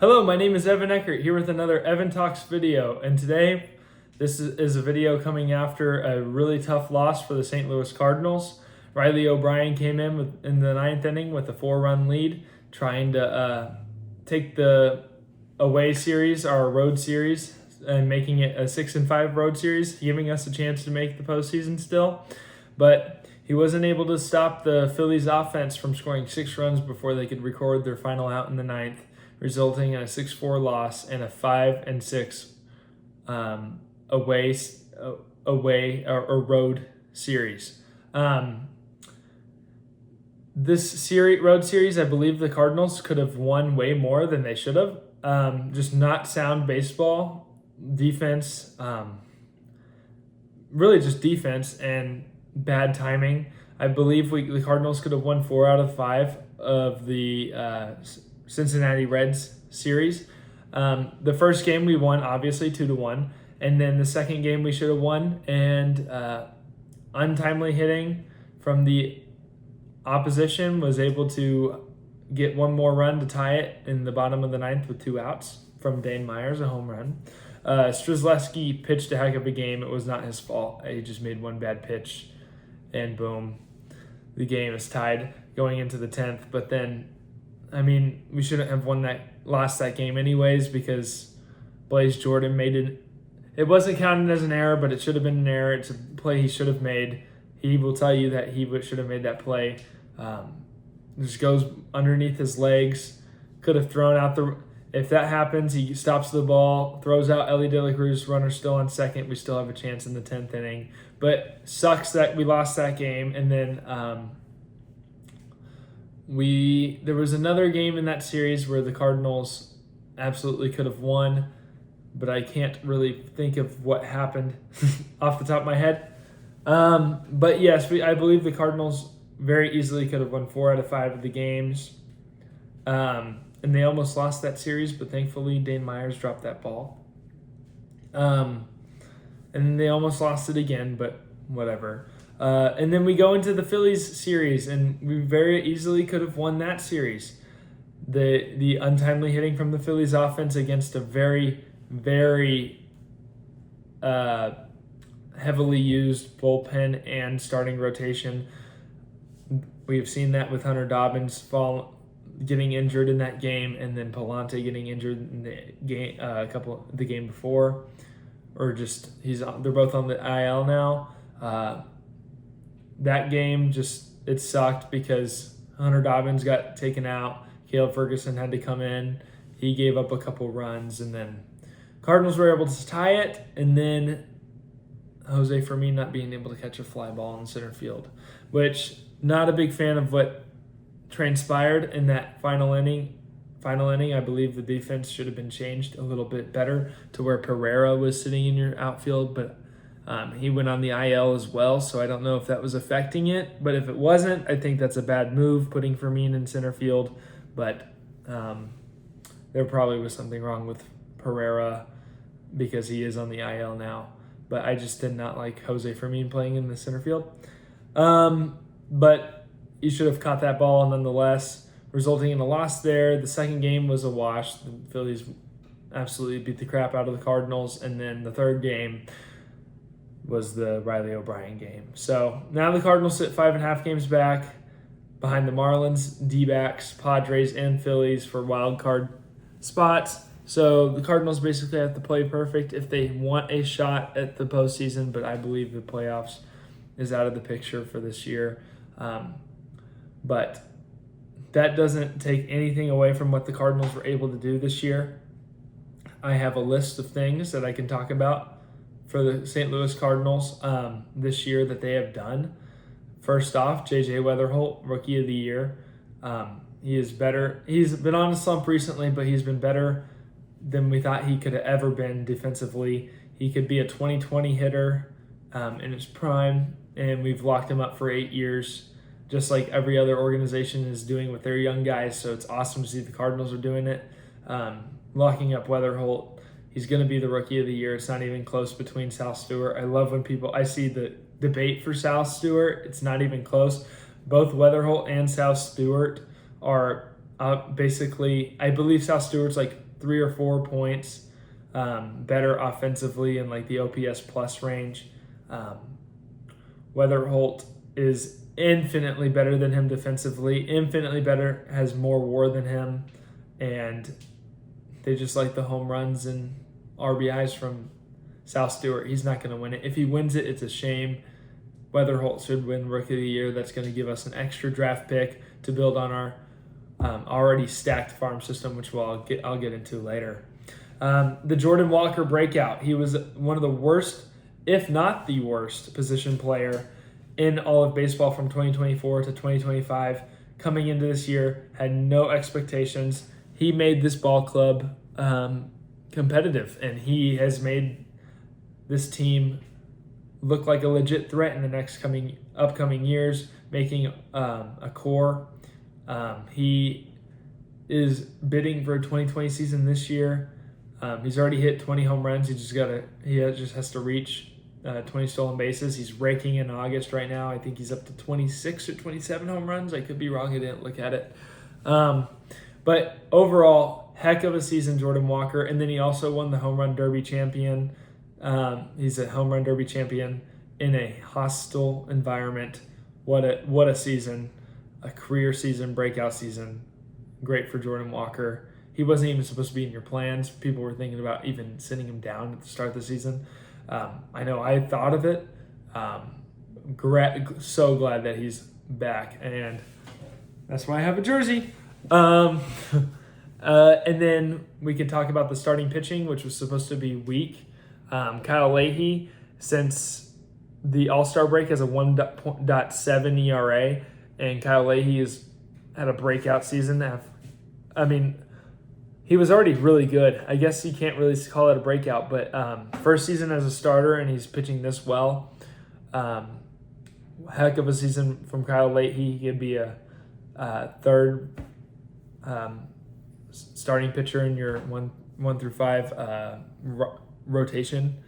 Hello, my name is Evan Eckert here with another Evan Talks video, and today this is a video coming after a really tough loss for the St. Louis Cardinals. Riley O'Brien came in the ninth inning with a 4-run lead, trying to take the away series, our road series, and making it a 6-5 road series, giving us a chance to make the postseason still. But he wasn't able to stop the Phillies offense from scoring 6 runs before they could record their final out in the ninth, resulting in a 6-4 loss and a 5-6 road series. This road series, I believe the Cardinals could have won way more than they should have. Just not sound baseball, defense, really just defense and bad timing. I believe the Cardinals could have won 4 out of 5 of the Cincinnati Reds series. The first game we won, obviously 2-1, and then the second game we should have won, and untimely hitting from the opposition was able to get one more run to tie it in the bottom of the ninth with 2 outs from Dane Myers, a home run. Strzelecki pitched a heck of a game. It was not his fault. He just made one bad pitch, and boom, the game is tied going into the 10th. But then, I mean, we shouldn't have lost that game anyways, because Blaze Jordan made it. It wasn't counted as an error, but it should have been an error. It's a play he should have made. He will tell you that he should have made that play. Just goes underneath his legs. Could have thrown out if that happens, he stops the ball, throws out Ellie De La Cruz, runner still on second. We still have a chance in the 10th inning. But sucks that we lost that game. And then there was another game in that series where the Cardinals absolutely could have won, but I can't really think of what happened off the top of my head. But yes, I believe the Cardinals very easily could have won 4 out of 5 of the games. And they almost lost that series, but thankfully Dane Myers dropped that ball. And they almost lost it again, but whatever. And then we go into the Phillies series, and we very easily could have won that series. The untimely hitting from the Phillies offense against a very, very heavily used bullpen and starting rotation. We've seen that with Hunter Dobbins getting injured in that game, and then Palante getting injured in the game the game before, or just they're both on the IL now. That game it sucked because Hunter Dobbins got taken out. Caleb Ferguson had to come in. He gave up a couple runs, and then Cardinals were able to tie it, and then Jose Fermin not being able to catch a fly ball in center field, which not a big fan of what transpired in that final inning. I believe the defense should have been changed a little bit better to where Pereira was sitting in your outfield, but he went on the IL as well, so I don't know if that was affecting it. But if it wasn't, I think that's a bad move, putting Fermin in center field. But there probably was something wrong with Pereira because he is on the IL now. But I just did not like Jose Fermin playing in the center field. But he should have caught that ball nonetheless, resulting in a loss there. The second game was a wash. The Phillies absolutely beat the crap out of the Cardinals. And then the third game was the Riley O'Brien game. So now the Cardinals sit 5.5 games back behind the Marlins, D-backs, Padres, and Phillies for wild card spots. So the Cardinals basically have to play perfect if they want a shot at the postseason, but I believe the playoffs is out of the picture for this year. But that doesn't take anything away from what the Cardinals were able to do this year. I have a list of things that I can talk about for the St. Louis Cardinals this year that they have done. First off, JJ Wetherholt, Rookie of the Year. He is better. He's been on a slump recently, but he's been better than we thought he could have ever been defensively. He could be a 2020 hitter in his prime, and we've locked him up for 8 years, just like every other organization is doing with their young guys. So it's awesome to see the Cardinals are doing it. Locking up Wetherholt. He's going to be the Rookie of the Year. It's not even close between Sal Stewart. I love when I see the debate for Sal Stewart. It's not even close. Both Wetherholt and Sal Stewart are basically, I believe Sal Stewart's like 3 or 4 points better offensively in like the OPS plus range. Wetherholt is infinitely better than him defensively, infinitely better, has more WAR than him, and they just like the home runs and RBIs from South Stewart. He's not going to win it. If he wins it, it's a shame. Wetherholt should win Rookie of the Year. That's going to give us an extra draft pick to build on our already stacked farm system, which I'll get into later. The Jordan Walker breakout. He was one of the worst, if not the worst, position player in all of baseball from 2024 to 2025. Coming into this year, had no expectations. He made this ball club competitive, and he has made this team look like a legit threat in the next upcoming years, making a core. He is bidding for a 2020 season this year. He's already hit 20 home runs. He just has to reach 20 stolen bases. He's raking in August right now. I think he's up to 26 or 27 home runs. I could be wrong. I didn't look at it. But overall, heck of a season, Jordan Walker. And then he also won the Home Run Derby champion. He's a Home Run Derby champion in a hostile environment. What a season. A career season, breakout season. Great for Jordan Walker. He wasn't even supposed to be in your plans. People were thinking about even sending him down at the start of the season. I know I thought of it. So glad that he's back, and that's why I have a jersey. And then we can talk about the starting pitching, which was supposed to be weak. Kyle Leahy, since the All-Star break, has a 1.7 ERA, and Kyle Leahy has had a breakout season. He was already really good. I guess you can't really call it a breakout, but first season as a starter, and he's pitching this well. Heck of a season from Kyle Leahy. He could be a third starting pitcher in your 1 through 5 rotation.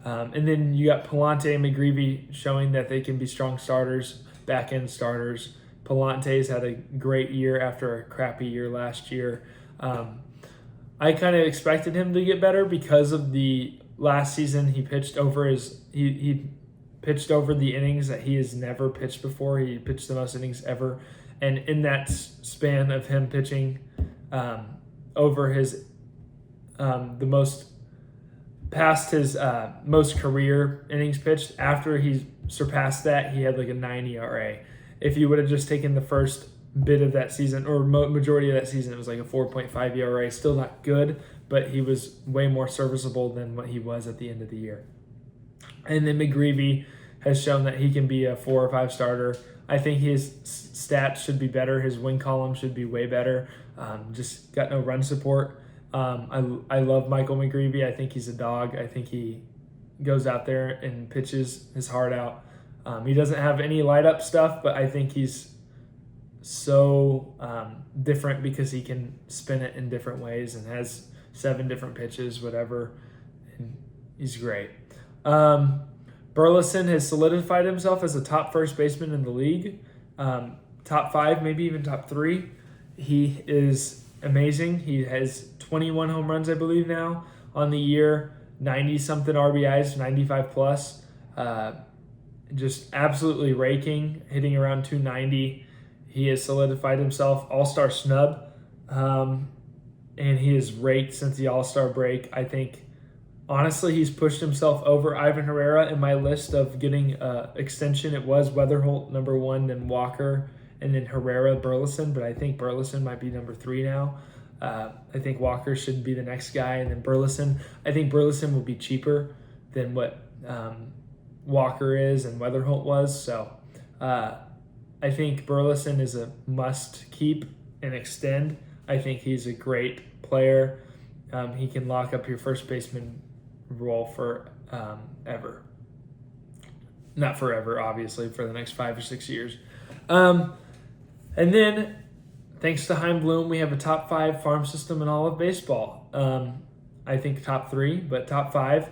And then you got Palante and McGreevy showing that they can be strong starters, back-end starters. Palante's had a great year after a crappy year last year. I kind of expected him to get better because of the last season he pitched over he pitched over the innings that he has never pitched before. He pitched the most innings ever. And in that span of him pitching over his the most past his most career innings pitched, after he surpassed that, he had like a 9 ERA. If you would have just taken the first bit of that season, or majority of that season, it was like a 4.5 ERA. Still not good, but he was way more serviceable than what he was at the end of the year. And then McGreevy has shown that he can be a 4 or 5 starter. I think his stats should be better. His win column should be way better. Just got no run support. I love Michael McGreevy. I think he's a dog. I think he goes out there and pitches his heart out. He doesn't have any light up stuff, but I think he's so different because he can spin it in different ways and has 7 different pitches, whatever. And he's great. Burleson has solidified himself as a top first baseman in the league. Top 5, maybe even top 3. He is amazing. He has 21 home runs, I believe, now on the year, 90-something RBIs, 95 plus. Just absolutely raking, hitting around 290. He has solidified himself, all-star snub, and he has raked since the all-star break. I think, honestly, he's pushed himself over Ivan Herrera in my list of getting extension. It was Wetherholt number 1, then Walker, and then Herrera, Burleson, but I think Burleson might be number 3 now. I think Walker should be the next guy, and then Burleson. I think Burleson will be cheaper than what Walker is and Wetherholt was, so I think Burleson is a must keep and extend. I think he's a great player. He can lock up your first baseman role for ever. Not forever, obviously, for the next 5 or 6 years. And then, thanks to Heim Bloom, we have a top 5 farm system in all of baseball. I think top 3, but top 5.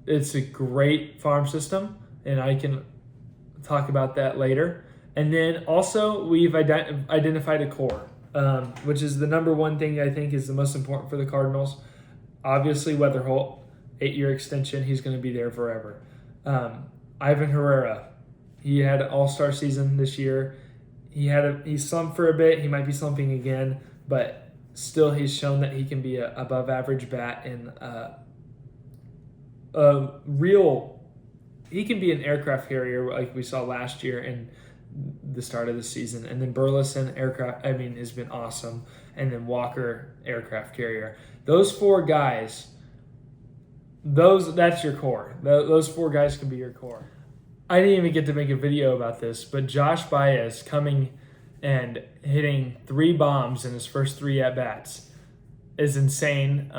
It's a great farm system, and I can talk about that later. And then also we've identified a core. which is the number one thing I think is the most important for the Cardinals. Obviously, Wetherholt, 8-year extension. He's going to be there forever. Ivan Herrera, he had an all-star season this year. He slumped for a bit. He might be slumping again, but still he's shown that he can be an above-average bat and he can be an aircraft carrier like we saw last year and the start of the season. And then Burleson, has been awesome. And then Walker, aircraft carrier. Those four guys, that's your core. Those four guys can be your core. I didn't even get to make a video about this, but Josh Baez coming and hitting 3 bombs in his first 3 at-bats is insane.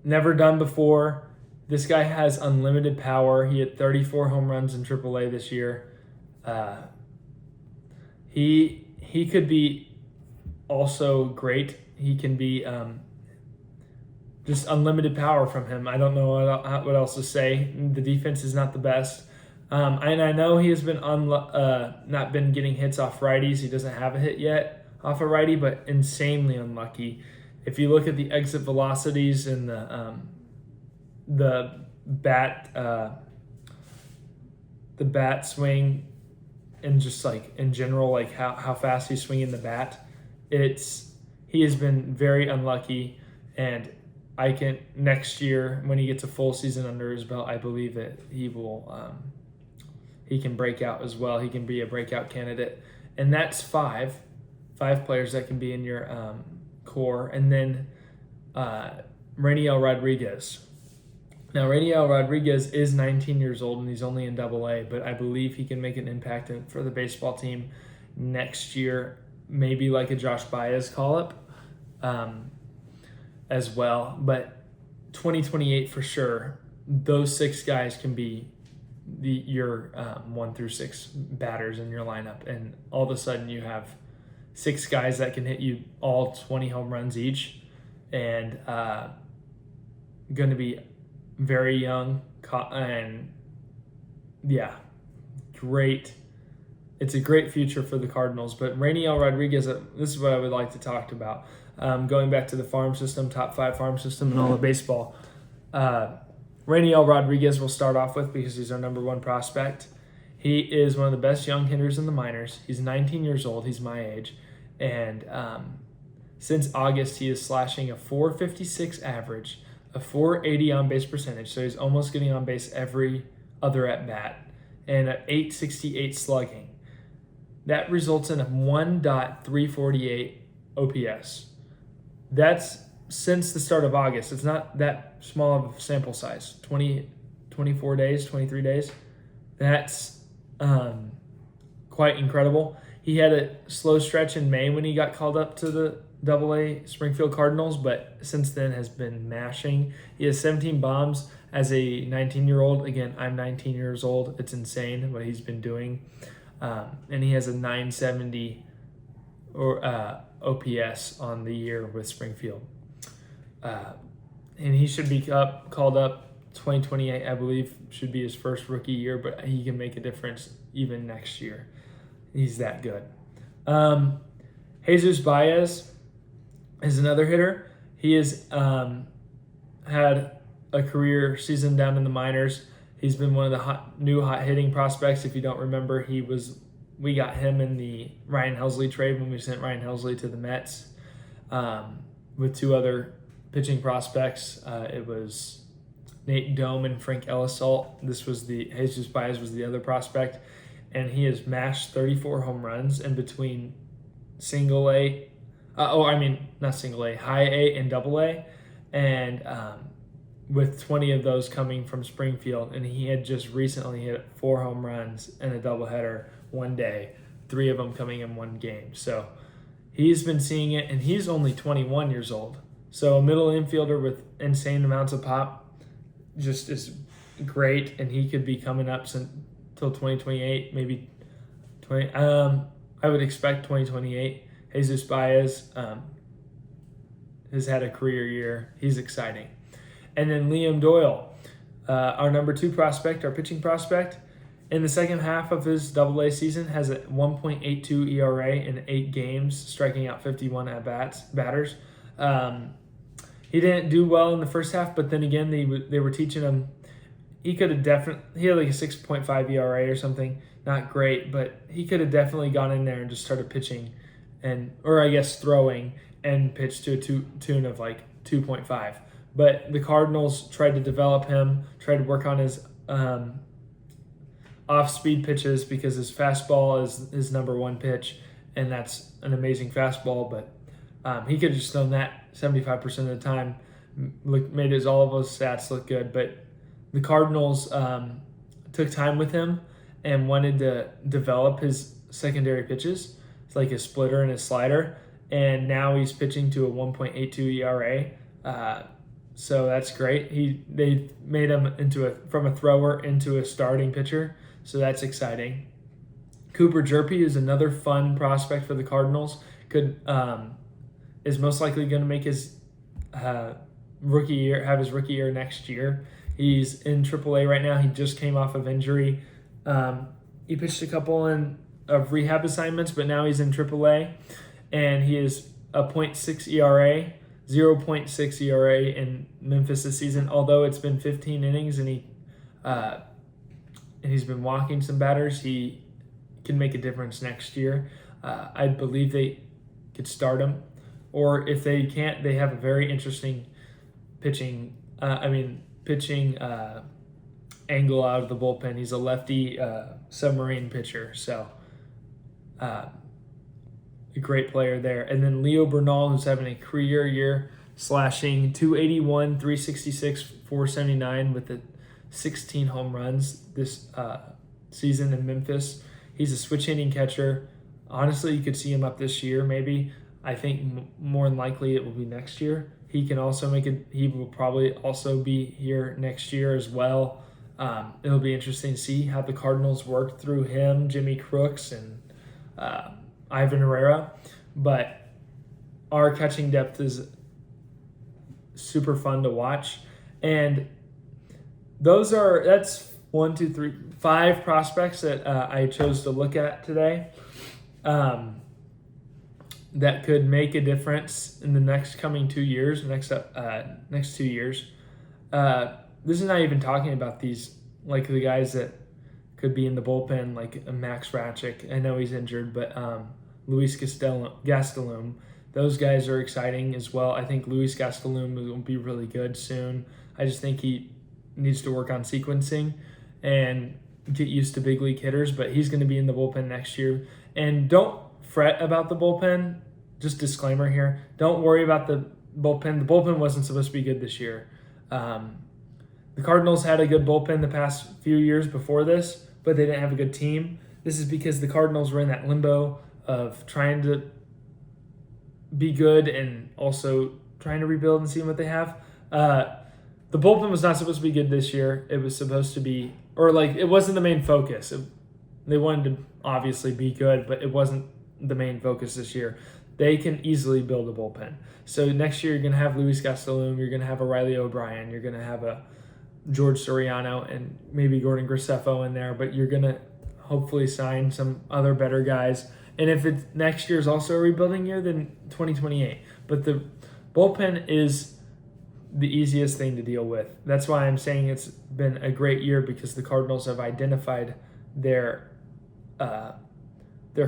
Never done before. This guy has unlimited power. He hit 34 home runs in AAA this year. He could be also great. He can be just unlimited power from him. I don't know what else to say. The defense is not the best. And I know he has been not been getting hits off righties. He doesn't have a hit yet off a righty, but insanely unlucky. If you look at the exit velocities and the bat swing and just like in general, like how fast he's swinging the bat, he has been very unlucky. And next year when he gets a full season under his belt, I believe that he can break out as well. He can be a breakout candidate, and that's five players that can be in your core. And then Rainiel Rodriguez. Now, Rainiel Rodriguez is 19 years old, and he's only in AA, but I believe he can make an impact for the baseball team next year, maybe like a Josh Baez call-up as well. But 2028 for sure, those 6 guys can be your 1 through 6 batters in your lineup, and all of a sudden you have 6 guys that can hit you all 20 home runs each, and going to be very young, and great. It's a great future for the Cardinals. But Rainiel Rodriguez, this is what I would like to talk about. Going back to the farm system, top 5 farm system in all of baseball. Rainiel Rodriguez will start off with because he's our number 1 prospect. He is one of the best young hitters in the minors. He's 19 years old. He's my age. And since August, he is slashing a .456 average, a .480 on-base percentage, so he's almost getting on base every other at-bat, and an .868 slugging. That results in a 1.348 OPS. That's since the start of August. It's not that small of a sample size, 24 days, 23 days. That's quite incredible. He had a slow stretch in May when he got called up to the AA Springfield Cardinals, but since then has been mashing. He has 17 bombs as a 19-year-old. Again, I'm 19 years old. It's insane what he's been doing. And he has a 970 OPS on the year with Springfield. And he should be called up 2028, I believe, should be his first rookie year, but he can make a difference even next year. He's that good. Jesus Baez is another hitter. He has had a career season down in the minors. He's been one of the new hot hitting prospects. If you don't remember, we got him in the Ryan Helsley trade when we sent Ryan Helsley to the Mets with 2 other pitching prospects. It was Nate Dome and Frank Elisalt. Jesus Baez was the other prospect, and he has mashed 34 home runs in between high A and AA, and with 20 of those coming from Springfield. And he had just recently hit 4 home runs in a doubleheader one day, 3 of them coming in one game. So he's been seeing it, and he's only 21 years old. So a middle infielder with insane amounts of pop just is great, and he could be coming up until 2028, maybe 20. I would expect 2028. Jesus Baez has had a career year. He's exciting. And then Liam Doyle, our number 2 prospect, our pitching prospect. In the second half of his Double-A season, has a 1.82 ERA in 8 games, striking out 51 batters. He didn't do well in the first half, but then again, they were teaching him. He could have definitely, he had like a 6.5 ERA or something. Not great, but he could have definitely gone in there and just started pitching, or I guess throwing, and pitched to a tune of like 2.5. But the Cardinals tried to develop him, tried to work on his off-speed pitches because his fastball is his number one pitch, and that's an amazing fastball. But he could have just thrown that 75% of the time, made all of those stats look good. But the Cardinals took time with him and wanted to develop his secondary pitches. It's like his splitter and his slider. And now he's pitching to a 1.82 ERA. So that's great. They made him from a thrower into a starting pitcher. So that's exciting. Cooper Jerpy is another fun prospect for the Cardinals. Is most likely going to make his rookie year next year. He's in AAA right now. He just came off of injury. He pitched a couple of rehab assignments, but now he's in AAA, and he is a 0.6 ERA, 0.6 ERA in Memphis this season. Although it's been 15 innings and he's been walking some batters, he can make a difference next year. I believe they could start him, or if they can't, they have a very interesting pitching angle out of the bullpen. He's a lefty submarine pitcher, so a great player there. And then Leo Bernal, who's having a career year, slashing 281, 366, 479 with the 16 home runs this season in Memphis. He's a switch hitting catcher. Honestly, you could see him up this year, maybe. I think more than likely it will be next year. He can also he will probably also be here next year as well. It'll be interesting to see how the Cardinals work through him, Jimmy Crooks, and Ivan Herrera. But our catching depth is super fun to watch. And that's 5 prospects that I chose to look at today. That could make a difference in the next 2 years. This is not even talking about these, like the guys that could be in the bullpen, like Max Ratchick. I know he's injured, but Luis Gastelum. Those guys are exciting as well. I think Luis Gastelum will be really good soon. I just think he needs to work on sequencing and get used to big league hitters, but he's going to be in the bullpen next year. And don't fret about the bullpen. Just disclaimer here. Don't worry about the bullpen. The bullpen wasn't supposed to be good this year. The Cardinals had a good bullpen the past few years before this, but they didn't have a good team. This is because the Cardinals were in that limbo of trying to be good and also trying to rebuild and see what they have. The bullpen was not supposed to be good this year. It was supposed to be, it wasn't the main focus. They wanted to obviously be good, but it wasn't the main focus this year. They can easily build a bullpen. So next year you're going to have Luis Gastelum, you're going to have a Riley O'Brien, you're going to have a George Soriano, and maybe Gordon Graceffo in there, but you're going to hopefully sign some other better guys. And if next year is also a rebuilding year, then 2028. But the bullpen is the easiest thing to deal with. That's why I'm saying it's been a great year, because the Cardinals have identified their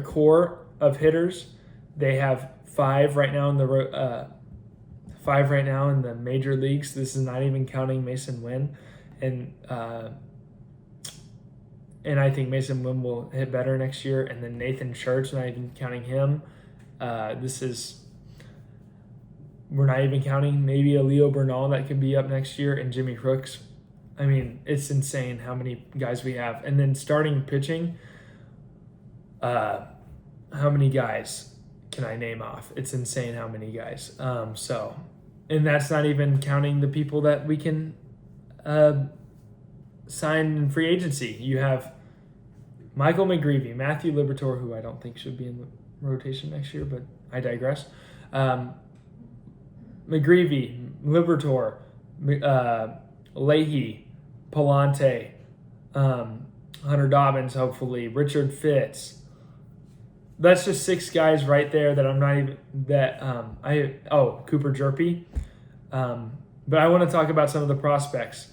core of hitters. They have 5 right now in the major leagues. This is not even counting Mason Wynn, and I think Mason Wynn will hit better next year. And then Nathan Church, not even counting him. We're not even counting maybe a Leo Bernal that could be up next year, and Jimmy Crooks. I mean, it's insane how many guys we have. And then starting pitching, how many guys can I name off? It's insane how many guys. And that's not even counting the people that we can sign in free agency. You have Michael McGreevy, Matthew Liberatore, who I don't think should be in the rotation next year, but I digress. McGreevy, Liberatore, Leahy, Palante, Hunter Dobbins, hopefully, Richard Fitz. That's just 6 guys right there that I'm not even Cooper Jerpy. But I want to talk about some of the prospects.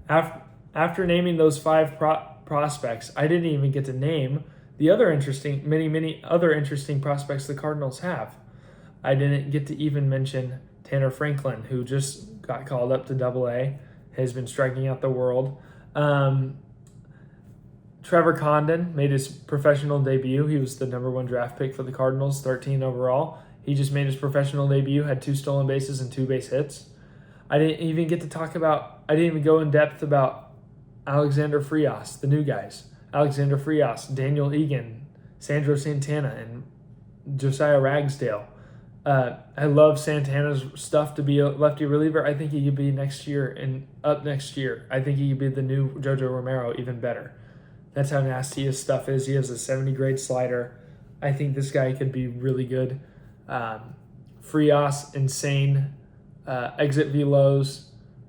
After naming those 5 prospects, I didn't even get to name the other many other interesting prospects the Cardinals have. I didn't get to even mention Tanner Franklin, who just got called up to Double-A, has been striking out the world. Trevor Condon made his professional debut. He was the number 1 draft pick for the Cardinals, 13 overall. He just made his professional debut, had 2 stolen bases and 2 base hits. I didn't even go in depth about Alexander Frias, the new guys. Alexander Frias, Daniel Egan, Sandro Santana, and Josiah Ragsdale. I love Santana's stuff to be a lefty reliever. I think he could be next year and up next year. I think he could be the new JoJo Romero, even better. That's how nasty his stuff is. He has a 70-grade slider. I think this guy could be really good. Frias, insane. Exit velos,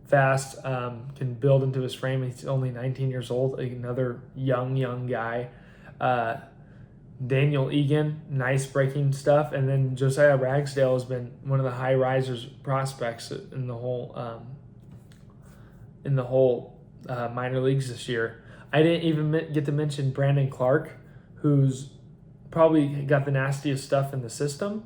fast, can build into his frame. He's only 19 years old, another young guy. Daniel Egan, nice breaking stuff. And then Josiah Ragsdale has been one of the high risers prospects in the whole minor leagues this year. I didn't even get to mention Brandon Clark, who's probably got the nastiest stuff in the system.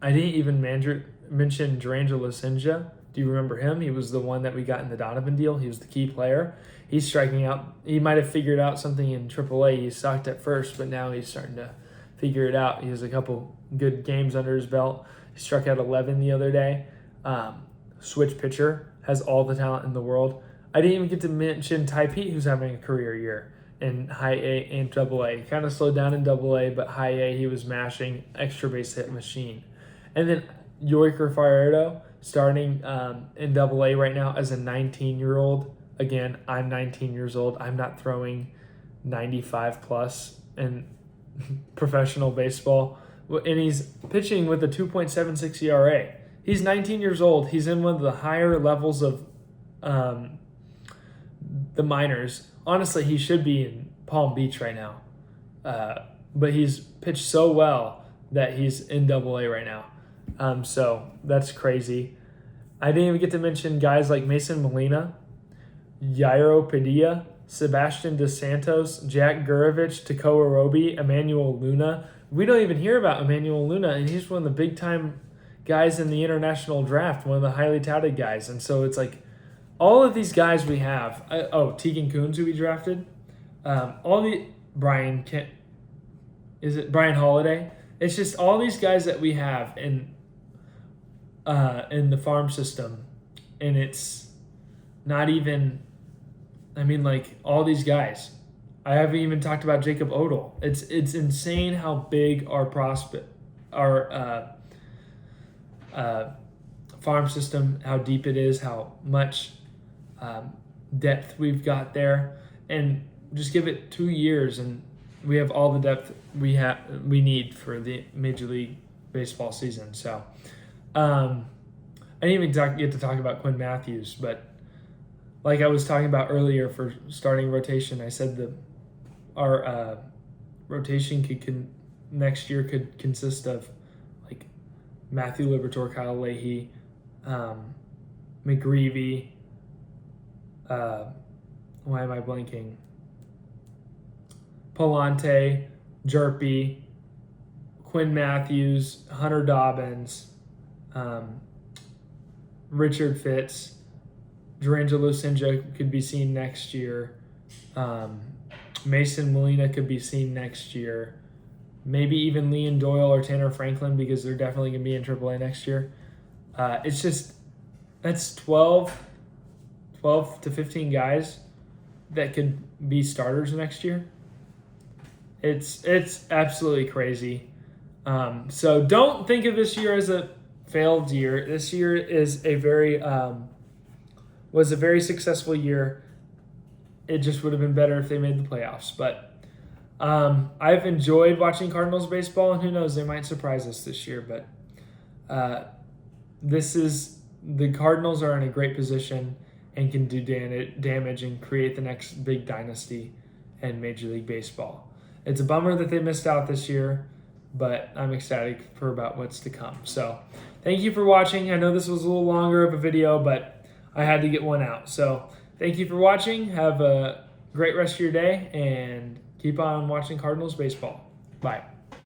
I didn't even mention Durangelo Sinja. Do you remember him? He was the one that we got in the Donovan deal. He was the key player. He's striking out. He might have figured out something in AAA. He sucked at first, but now he's starting to figure it out. He has a couple good games under his belt. He struck out 11 the other day. Switch pitcher, has all the talent in the world. I didn't even get to mention Ty Pete, who's having a career year in high A and Double-A. He kind of slowed down in Double-A, but high A he was mashing, extra base hit machine. And then Yoiker Fierro starting in Double-A right now as a 19-year-old. Again, I'm 19 years old. I'm not throwing 95 plus in professional baseball. And he's pitching with a 2.76 ERA. He's 19 years old. He's in one of the higher levels of the minors. Honestly, he should be in Palm Beach right now. But he's pitched so well that he's in Double-A right now. So that's crazy. I didn't even get to mention guys like Mason Molina, Yairo Padilla, Sebastian DeSantos, Jack Gurevich, Tekoa Roby, Emmanuel Luna. We don't even hear about Emmanuel Luna, and he's one of the big-time guys in the international draft, one of the highly touted guys. And so it's like all of these guys we have. Tegan Kuhns, who we drafted. Brian Holiday? It's just all these guys that we have in the farm system, and it's not even. I mean, like all these guys. I haven't even talked about Jacob Odell. It's insane how big our farm system, how deep it is, how much depth we've got there, and just give it 2 years and we have all the depth we need for the Major League Baseball season. So I didn't even get to talk about Quinn Matthews, but like I was talking about earlier for starting rotation, I said our rotation next year could consist of like Matthew Liberatore, Kyle Leahy, McGreevy, why am I blanking? Palante, Jerpy, Quinn Matthews, Hunter Dobbins, Richard Fitz, Durangelo Sinja could be seen next year. Mason Molina could be seen next year. Maybe even Leon Doyle or Tanner Franklin, because they're definitely going to be in AAA next year. It's just, that's 12 to 15 guys that could be starters next year. It's absolutely crazy. So don't think of this year as a failed year. This year is was a very successful year. It just would have been better if they made the playoffs. But I've enjoyed watching Cardinals baseball, and who knows, they might surprise us this year. But the Cardinals are in a great position and can do damage and create the next big dynasty. in Major League Baseball. It's a bummer that they missed out this year, but I'm excited for about what's to come. So thank you for watching. I know this was a little longer of a video, but I had to get one out. So thank you for watching. Have a great rest of your day, and keep on watching Cardinals baseball. Bye.